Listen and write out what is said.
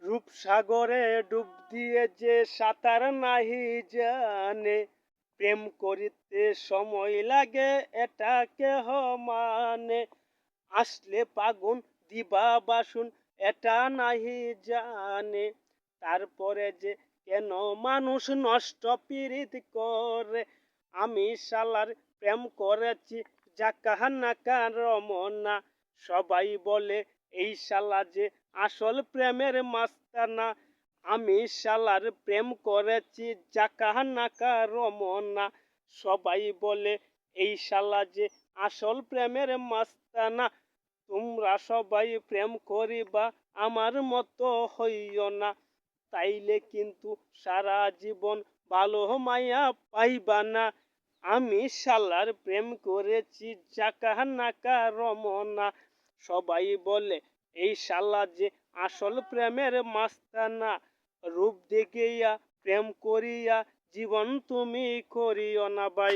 রূপসাগরে ডুব দিয়ে যে সাঁতার নাহি জানে, প্রেম করিতে সময় লাগে এটা কেহ মানে। আসলে ফাগুন দিবা বাসুন এটা নাহি জানে, তারপরে যে কেন মানুষ নষ্ট পীড়িত করে। আমি শালার প্রেম করেছি জাকাহানাকা রমনা, সবাই বলে এই শালা যে আসল প্রেমের মাস্তানা। আমি শালার প্রেম করেছি জাকাহানাকা রমনা, সবাই বলে এই শালা যে আসল প্রেমের মাস্তানা। তোমরা সবাই প্রেম করিবা আমার মতো হইও না, তাইলে কিন্তু সারা জীবন ভালো মাইয়া পাইবা না। আমি শালার প্রেম করেছি জাকাহানাকা রমনা, সবাই বলে এই শালা যে আসল প্রেমের মাস্তানা। রূপ দেখিয়া প্রেম করিয়া জীবন তুমি করিও না ভাই।